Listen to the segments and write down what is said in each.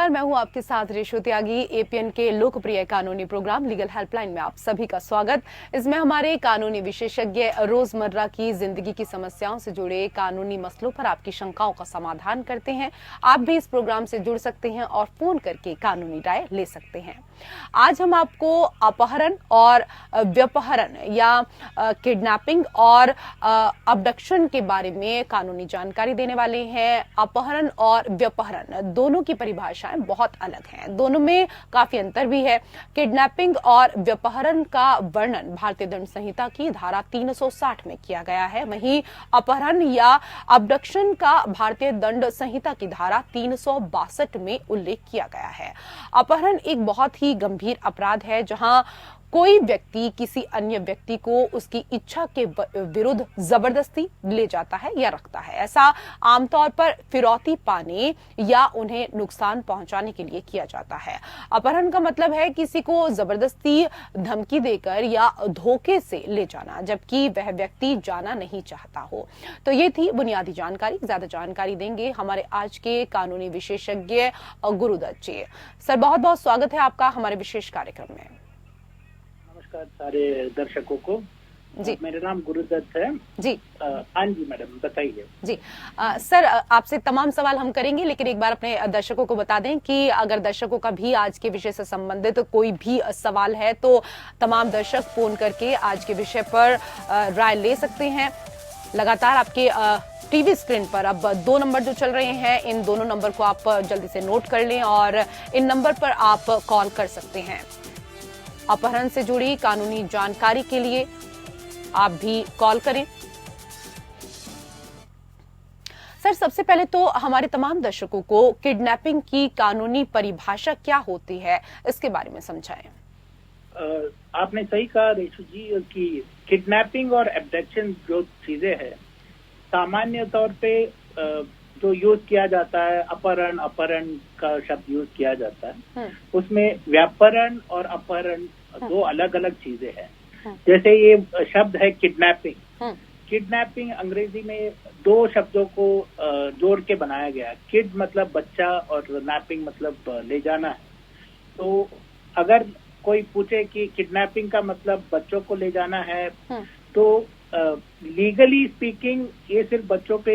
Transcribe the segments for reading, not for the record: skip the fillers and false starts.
नमस्कार, मैं हूं आपके साथ रेशु त्यागी। एपीएन के लोकप्रिय कानूनी प्रोग्राम लीगल हेल्पलाइन में आप सभी का स्वागत। इसमें हमारे कानूनी विशेषज्ञ रोजमर्रा की जिंदगी की समस्याओं से जुड़े कानूनी मसलों पर आपकी शंकाओं का समाधान करते हैं। आप भी इस प्रोग्राम से जुड़ सकते हैं और फोन करके कानूनी राय ले सकते हैं। आज हम आपको अपहरण और व्यपहरण या किडनैपिंग और अबडक्शन के बारे में कानूनी जानकारी देने वाले हैं। अपहरण और व्यपहरण दोनों की परिभाषाएं बहुत अलग हैं, दोनों में काफी अंतर भी है। किडनैपिंग और व्यपहरण का वर्णन भारतीय दंड संहिता की धारा 360 में किया गया है, वहीं अपहरण या अबडक्शन का भारतीय दंड संहिता की धारा 362 में उल्लेख किया गया है। अपहरण एक बहुत ही गंभीर अपराध है जहां कोई व्यक्ति किसी अन्य व्यक्ति को उसकी इच्छा के विरुद्ध जबरदस्ती ले जाता है या रखता है। ऐसा आमतौर पर फिरौती पाने या उन्हें नुकसान पहुंचाने के लिए किया जाता है। अपहरण का मतलब है किसी को जबरदस्ती धमकी देकर या धोखे से ले जाना, जबकि वह व्यक्ति जाना नहीं चाहता हो। तो ये थी बुनियादी जानकारी। ज्यादा जानकारी देंगे हमारे आज के कानूनी विशेषज्ञ गुरुदत्त जी। सर, बहुत बहुत स्वागत है आपका हमारे विशेष कार्यक्रम में। नमस्कार सारे दर्शकों को जी। मेरा नाम गुरुदत्त है जी। हाँ जी मैडम, बताइए। जी सर, आपसे तमाम सवाल हम करेंगे, लेकिन एक बार अपने दर्शकों को बता दें कि अगर दर्शकों का भी आज के विषय से संबंधित कोई भी सवाल है तो तमाम दर्शक फोन करके आज के विषय पर राय ले सकते हैं। लगातार आपके टीवी स्क्रीन पर अब 2 नंबर जो चल रहे हैं, इन दोनों नंबर को आप जल्दी से नोट कर लें और इन नंबर पर आप कॉल कर सकते हैं। अपहरण से जुड़ी कानूनी जानकारी के लिए आप भी कॉल करें। सर, सबसे पहले तो हमारे तमाम दर्शकों को किडनैपिंग की कानूनी परिभाषा क्या होती है, इसके बारे में समझाएं। आपने सही कहा रेशु जी कि किडनैपिंग और एब्डक्शन जो चीजें हैं, सामान्य तौर पे जो यूज किया जाता है, अपहरण का शब्द यूज किया जाता है, उसमें व्यापहरण और अपहरण दो अलग अलग चीजें हैं। जैसे ये शब्द है किडनैपिंग। किडनैपिंग अंग्रेजी में 2 शब्दों को जोड़ के बनाया गया। किड मतलब बच्चा और नैपिंग मतलब ले जाना है। तो अगर कोई पूछे कि किडनैपिंग का मतलब बच्चों को ले जाना है, तो लीगली स्पीकिंग ये सिर्फ बच्चों पे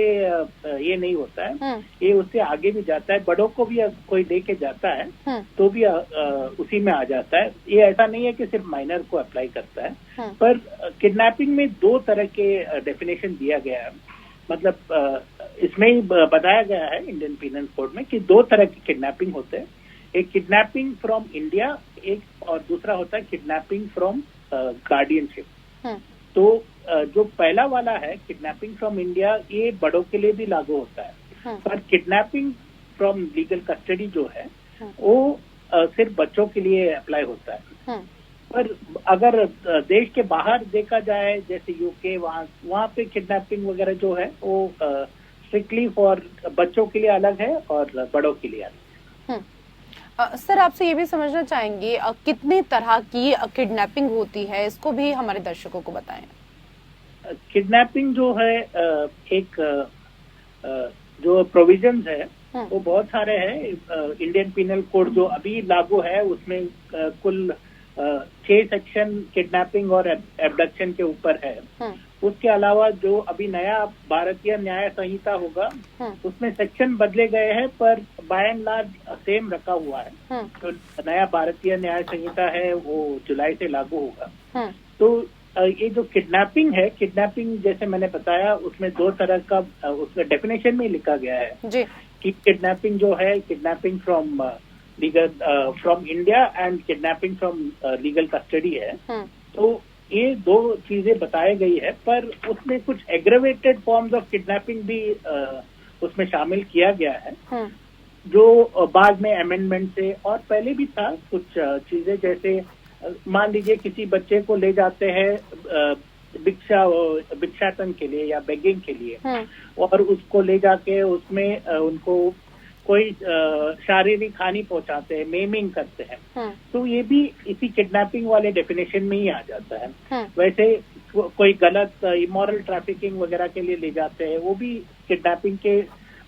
ये नहीं होता है, ये उससे आगे भी जाता है। बड़ों को भी कोई लेके जाता है तो भी उसी में आ जाता है। ये ऐसा नहीं है कि सिर्फ माइनर को अप्लाई करता है। पर किडनैपिंग में 2 तरह के डेफिनेशन दिया गया है। मतलब इसमें ही बताया गया है इंडियन पीनल कोड में कि 2 तरह की किडनैपिंग होते हैं। एक किडनैपिंग फ्रॉम इंडिया, एक और दूसरा होता है किडनैपिंग फ्रॉम गार्डियनशिप। तो जो पहला वाला है किडनैपिंग फ्रॉम इंडिया, ये बड़ों के लिए भी लागू होता है। पर किडनैपिंग फ्रॉम लीगल कस्टडी जो है वो सिर्फ बच्चों के लिए अप्लाई होता है। पर अगर देश के बाहर देखा जाए, जैसे यूके, वहाँ पे किडनैपिंग वगैरह जो है वो स्ट्रिक्टली फॉर बच्चों के लिए अलग है और बड़ों के लिए अलग है। सर, आपसे ये भी समझना चाहेंगे कितने तरह की किडनैपिंग होती है, इसको भी हमारे दर्शकों को बताएं। किडनैपिंग जो है एक जो प्रोविजंस है वो बहुत सारे हैं। इंडियन पीनल कोड जो अभी लागू है उसमें कुल 6 सेक्शन किडनैपिंग और एब्डक्शन के ऊपर है। उसके अलावा जो अभी नया भारतीय न्याय संहिता होगा उसमें सेक्शन बदले गए हैं, पर बाय एंड लार्ज सेम रखा हुआ है। तो नया भारतीय न्याय संहिता है वो जुलाई से लागू होगा। तो ये जो किडनैपिंग है, किडनैपिंग जैसे मैंने बताया उसमें 2 तरह का उसमें डेफिनेशन में लिखा गया है जी। कि किडनैपिंग जो है kidnapping from legal from India and kidnapping from legal custody है। तो ये 2 चीजें बताई गई है, पर उसमें कुछ एग्रेवेटेड फॉर्म्स ऑफ किडनैपिंग भी उसमें शामिल किया गया है, जो बाद में अमेंडमेंट से और पहले भी था। कुछ चीजें जैसे मान लीजिए किसी बच्चे को ले जाते हैं भिक्षाटन के लिए या बेगिंग के लिए, और उसको ले जाके उसमें उनको कोई शारीरिक हानि पहुंचाते हैं, मेमिंग करते हैं, तो ये भी इसी किडनैपिंग वाले डेफिनेशन में ही आ जाता है। वैसे कोई गलत इमोरल ट्रैफिकिंग वगैरह के लिए ले जाते हैं, वो भी किडनैपिंग के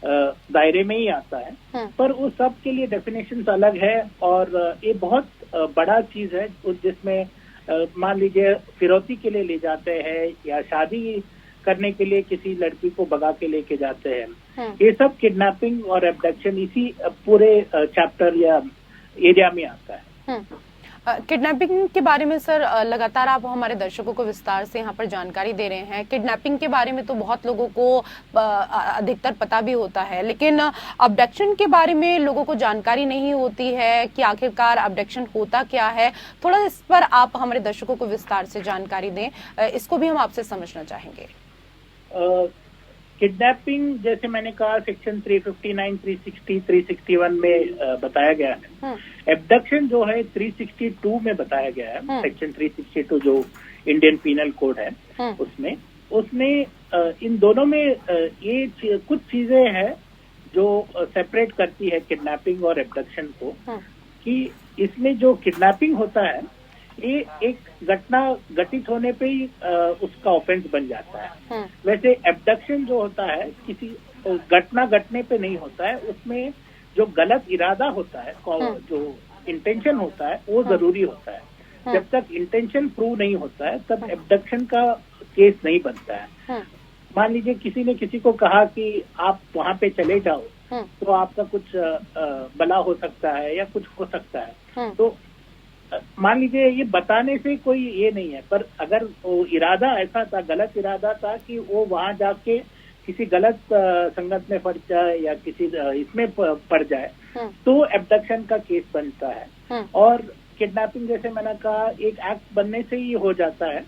दायरे में ही आता है। पर उस सब के लिए डेफिनेशंस अलग है और ये बहुत बड़ा चीज है जिसमें मान लीजिए फिरौती के लिए ले जाते हैं या शादी करने के लिए किसी लड़की को भगा के लेके जाते हैं। ये सब किडनैपिंग और एब्डक्शन इसी पूरे चैप्टर या एरिया में आता है। किडनैपिंग के बारे में सर लगातार आप हमारे दर्शकों को विस्तार से यहाँ पर जानकारी दे रहे हैं। किडनैपिंग के बारे में तो बहुत लोगों को अधिकतर पता भी होता है, लेकिन अबडक्शन के बारे में लोगों को जानकारी नहीं होती है कि आखिरकार अबडक्शन होता क्या है। थोड़ा इस पर आप हमारे दर्शकों को विस्तार से जानकारी दें, इसको भी हम आपसे समझना चाहेंगे। किडनैपिंग जैसे मैंने कहा सेक्शन 359, 360, 361 में बताया गया है। एब्डक्शन जो है 362 में बताया गया है। सेक्शन 362 जो इंडियन पीनल कोड है उसमें इन दोनों में ये कुछ चीजें हैं जो सेपरेट करती है किडनैपिंग और एब्डक्शन को, कि इसमें जो किडनैपिंग होता है ये एक घटना घटित होने पे ही उसका ऑफेंस बन जाता है। वैसे एब्डक्शन जो होता है किसी घटना घटने पे नहीं होता है, उसमें जो गलत इरादा होता है, जो इंटेंशन होता है वो जरूरी होता है। जब तक इंटेंशन प्रूव नहीं होता है तब एब्डक्शन का केस नहीं बनता है। मान लीजिए किसी ने किसी को कहा कि आप वहां पे चले जाओ तो आपका कुछ भला हो सकता है या कुछ हो सकता है, तो मान लीजिए ये बताने से कोई ये नहीं है, पर अगर वो इरादा ऐसा था, गलत इरादा था कि वो वहां जाके किसी गलत संगत में पड़ जाए या किसी इसमें पड़ जाए तो एब्डक्शन का केस बनता है। और किडनैपिंग जैसे मैंने कहा एक एक्ट बनने से ही हो जाता है,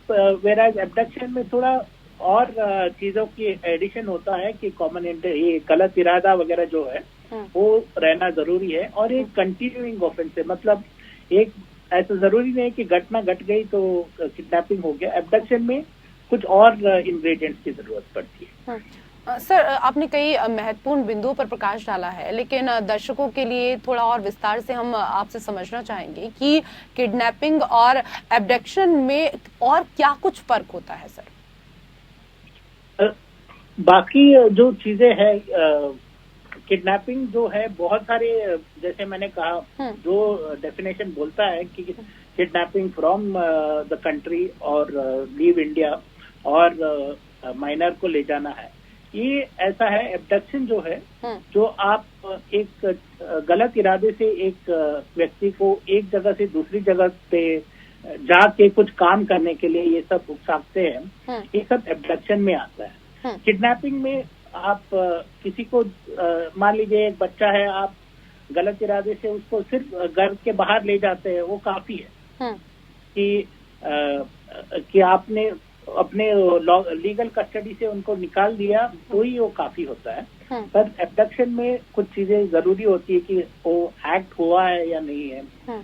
वेराज एब्डक्शन में थोड़ा और चीजों की एडिशन होता है कि कॉमन ये गलत इरादा वगैरह जो है वो रहना जरूरी है। और एक कंटिन्यूइंग ऑफेंस है, मतलब एक ऐसा जरूरी नहीं कि घटना घट गई तो किडनैपिंग हो गया। एब्डक्शन में कुछ और इंग्रेडिएंट्स की जरूरत पड़ती है। सर आपने कई महत्वपूर्ण बिंदुओं पर प्रकाश डाला है, लेकिन दर्शकों के लिए थोड़ा और विस्तार से हम आपसे समझना चाहेंगे कि किडनैपिंग और एब्डक्शन में और क्या कुछ फर्क होता है सर। बाकी जो चीजें हैं, किडनैपिंग जो है बहुत सारे, जैसे मैंने कहा जो डेफिनेशन बोलता है कि किडनैपिंग फ्रॉम द कंट्री और लीव इंडिया और माइनर को ले जाना है, ये ऐसा है। एब्डक्शन जो है जो आप एक गलत इरादे से एक व्यक्ति को एक जगह से दूसरी जगह पे जाके कुछ काम करने के लिए ये सब उकसाते हैं, ये सब एब्डक्शन में आता है। किडनैपिंग में आप किसी को मान लीजिए एक बच्चा है, आप गलत इरादे से उसको सिर्फ घर के बाहर ले जाते हैं, वो काफी है कि आपने अपने लीगल कस्टडी से उनको निकाल दिया तो ही वो काफी होता है। पर एब्डक्शन में कुछ चीजें जरूरी होती है कि वो एक्ट हुआ है या नहीं है,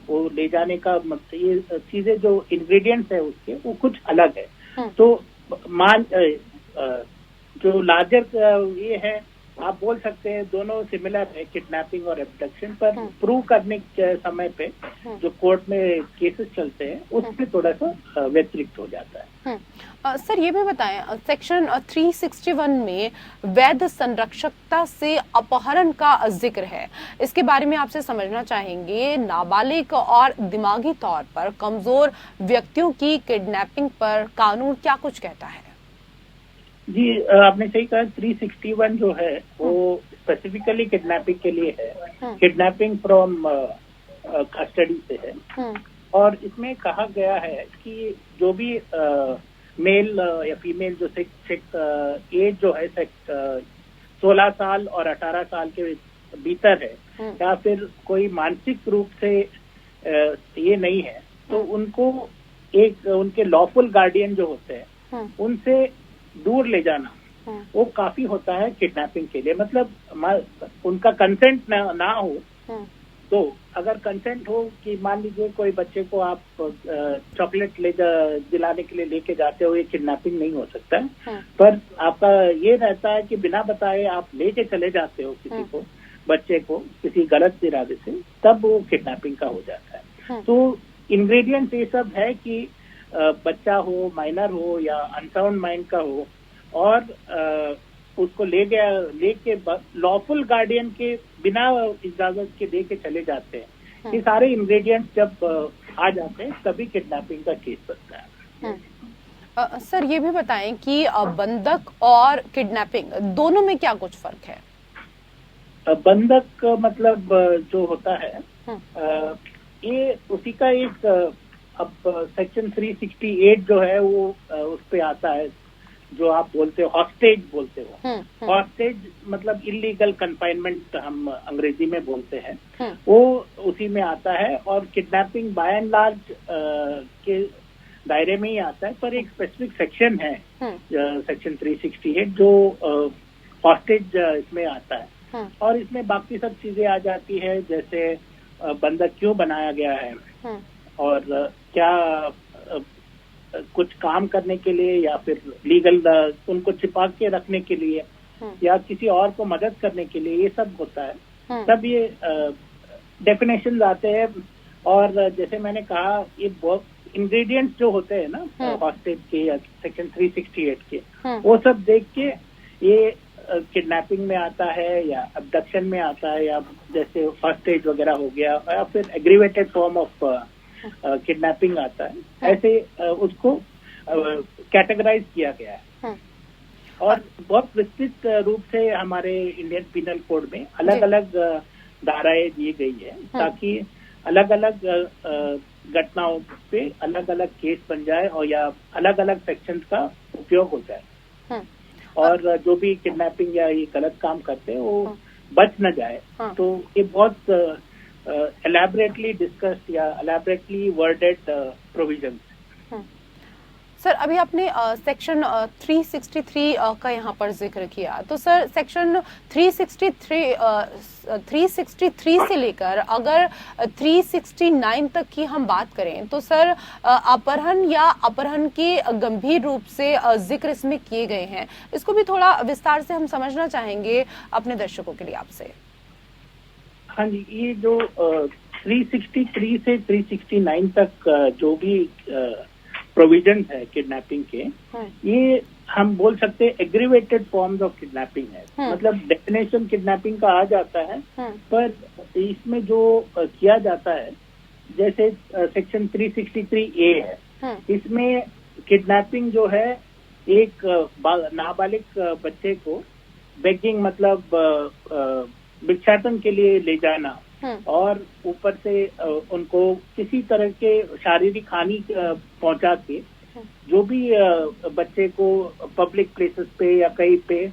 वो ले जाने का ये चीजें जो इंग्रेडिएंट्स है उसके वो कुछ अलग है। तो जो लार्जर ये है, आप बोल सकते हैं दोनों सिमिलर है किडनैपिंग और एब्डक्शन, पर प्रूव करने के समय पे जो कोर्ट में केसेस चलते हैं उसमें थोड़ा सा व्यतिरिक्त हो जाता है। सर ये भी बताएं, सेक्शन 361 में वैध संरक्षकता से अपहरण का जिक्र है, इसके बारे में आपसे समझना चाहेंगे। नाबालिग और दिमागी तौर पर कमजोर व्यक्तियों की किडनैपिंग पर कानून क्या कुछ कहता है? जी आपने सही कहा, 361 जो है वो स्पेसिफिकली किडनैपिंग के लिए है, किडनैपिंग फ्रॉम कस्टडी से है। और इसमें कहा गया है कि जो भी मेल या फीमेल जो एज जो है 16 साल और 18 साल के भीतर है या फिर कोई मानसिक रूप से ये नहीं है, तो उनको एक उनके लॉफुल गार्डियन जो होते हैं उनसे दूर ले जाना वो काफी होता है किडनैपिंग के लिए। मतलब उनका कंसेंट ना हो, तो अगर कंसेंट हो कि मान लीजिए कोई बच्चे को आप चॉकलेट दिलाने के लिए लेके जाते हो, ये किडनैपिंग नहीं हो सकता है। पर आपका ये रहता है कि बिना बताए आप लेके चले जाते हो किसी को, बच्चे को किसी गलत इरादे से, तब वो किडनैपिंग का हो जाता है। तो इंग्रेडिएंट्स ये सब है कि बच्चा हो, माइनर हो या अनसाउंड माइंड का हो, और उसको लेके लॉफुल गार्डियन के बिना इजाजत के लेके चले जाते हैं, ये सारे इंग्रेडिएंट्स जब आ जाते हैं तभी किडनैपिंग का केस बनता है। सर ये भी बताएं कि बंधक और किडनैपिंग दोनों में क्या कुछ फर्क है? बंधक मतलब जो होता है ये उसी का एक अब सेक्शन 368 जो है वो उस पे आता है, जो आप बोलते हो हॉस्टेज बोलते हो। हॉस्टेज मतलब इलीगल कन्फाइनमेंट हम अंग्रेजी में बोलते हैं, वो उसी में आता है। और किडनैपिंग बाय एंड लार्ज के दायरे में ही आता है, पर एक स्पेसिफिक सेक्शन है सेक्शन 368 जो हॉस्टेज इसमें आता है। और इसमें बाकी सब चीजें आ जाती है, जैसे बंधक क्यों बनाया गया है और क्या कुछ काम करने के लिए या फिर लीगल उनको छिपा के रखने के लिए या किसी और को मदद करने के लिए, ये सब होता है। तब ये डेफिनेशंस आते हैं। और जैसे मैंने कहा, ये इंग्रेडिएंट्स जो होते हैं ना हॉस्टेज के या सेक्शन 368 के, वो सब देख के ये किडनैपिंग में आता है या अबडक्शन में आता है, या जैसे हॉस्टेज वगैरह हो गया, या फिर एग्रीवेटेड फॉर्म ऑफ किडनैपिंग आता है। ऐसे उसको कैटेगराइज किया गया है। और बहुत विस्तृत रूप से हमारे इंडियन पिनल कोड में अलग अलग धाराएं दी गई है, ताकि अलग अलग घटनाओं पे अलग अलग केस बन जाए और या अलग अलग सेक्शंस का उपयोग हो जाए, और जो भी किडनैपिंग या ये गलत काम करते हैं वो बच न जाए। तो ये बहुत elaborately discussed या elaborately worded provisions। सर अभी आपने सेक्शन 363 का यहाँ पर जिक्र किया, तो सर सेक्शन 363 से लेकर अगर 369 तक की हम बात करें, तो सर अपहरण या अपहरण के गंभीर रूप से जिक्र इसमें किए गए हैं। इसको भी थोड़ा विस्तार से हम समझना चाहेंगे अपने दर्शकों के लिए आपसे। हाँ जी, ये जो 363 से 369 तक जो भी प्रोविजन है किडनैपिंग के, ये हम बोल सकते हैं एग्रीवेटेड फॉर्म्स ऑफ किडनैपिंग है। मतलब डेफिनेशन किडनैपिंग का आ जाता है, पर इसमें जो किया जाता है, जैसे सेक्शन 363A है, इसमें किडनैपिंग जो है एक नाबालिग बच्चे को बेगिंग मतलब भिक्षाटन के लिए ले जाना और ऊपर से उनको किसी तरह के शारीरिक हानि पहुंचा के जो भी बच्चे को पब्लिक प्लेसेस पे या कहीं पे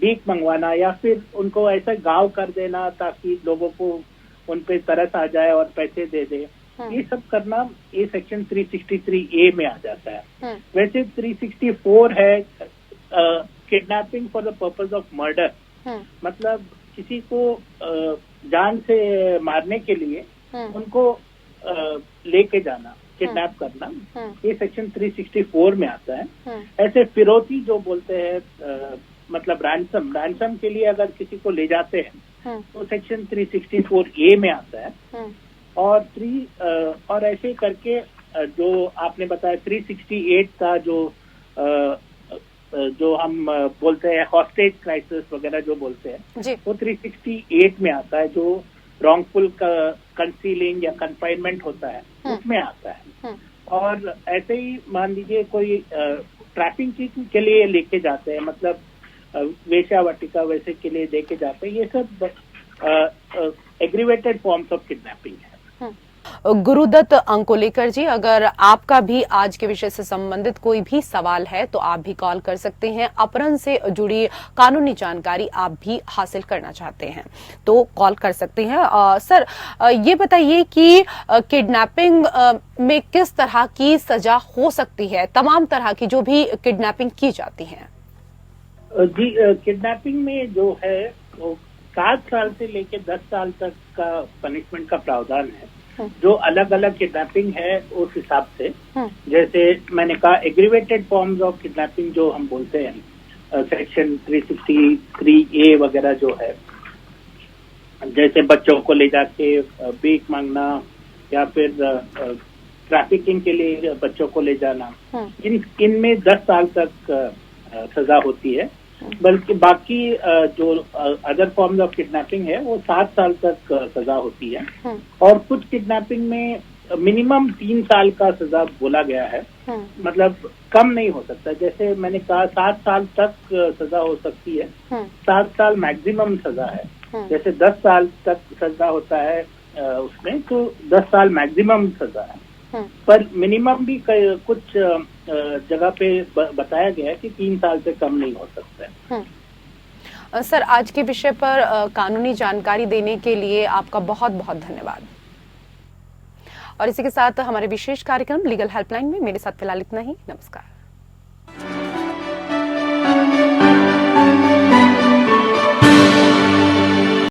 भीख मंगवाना या फिर उनको ऐसा गाँव कर देना ताकि लोगों को उन पे तरस आ जाए और पैसे दे दे, ये सब करना ये सेक्शन 363A में आ जाता है। वैसे 364 है kidnapping for the purpose of murder, मतलब किसी को जान से मारने के लिए उनको लेके जाना, किडनैप करना, ये सेक्शन 364 में आता है। ऐसे फिरौती जो बोलते हैं मतलब रैंसम के लिए अगर किसी को ले जाते हैं तो सेक्शन 364A में आता है। और ऐसे करके जो आपने बताया 368 का जो हम बोलते हैं हॉस्टेज क्राइसिस वगैरह जो बोलते हैं, वो 368 में आता है, जो रॉन्गफुल कंसीलिंग या कन्फाइनमेंट होता है उसमें आता है। और ऐसे ही मान लीजिए कोई ट्रैफिकिंग के लिए लेके जाते हैं, मतलब वेश्यावाटिका वैसे के लिए लेके जाते हैं, ये सब एग्रीवेटेड फॉर्म्स ऑफ किडनैपिंग है। गुरुदत्त अंकोलेकर जी, अगर आपका भी आज के विषय से संबंधित कोई भी सवाल है तो आप भी कॉल कर सकते हैं। अपहरण से जुड़ी कानूनी जानकारी आप भी हासिल करना चाहते हैं तो कॉल कर सकते हैं। सर ये बताइए कि किडनैपिंग में किस तरह की सजा हो सकती है, तमाम तरह की जो भी किडनैपिंग की जाती है? जी, किडनैपिंग में जो है वो 7 साल से लेकर 10 साल तक का पनिशमेंट का प्रावधान है। जो अलग अलग किडनैपिंग है उस हिसाब से, जैसे मैंने कहा एग्रीवेटेड फॉर्म्स ऑफ किडनैपिंग जो हम बोलते हैं सेक्शन 363A वगैरह जो है, जैसे बच्चों को ले जाके भीख मांगना या फिर ट्रैफिकिंग के लिए बच्चों को ले जाना, इनमें 10 साल तक सजा होती है। बल्कि बाकी जो अदर फॉर्म्स ऑफ किडनैपिंग है वो 7 साल तक सजा होती है। और कुछ किडनैपिंग में मिनिमम 3 साल का सजा बोला गया है, मतलब कम नहीं हो सकता। जैसे मैंने कहा 7 साल तक सजा हो सकती है, 7 साल मैक्सिमम सजा है। जैसे 10 साल तक सजा होता है उसमें, तो 10 साल मैक्सिमम सजा है। पर मिनिमम भी कुछ जगह पे बताया गया है कि 3 साल से कम नहीं हो सकता है। सर, आज के विषय पर कानूनी जानकारी देने के लिए आपका बहुत बहुत धन्यवाद। और इसी के साथ हमारे विशेष कार्यक्रम लीगल हेल्पलाइन में मेरे साथ फिलहाल इतना ही। नमस्कार।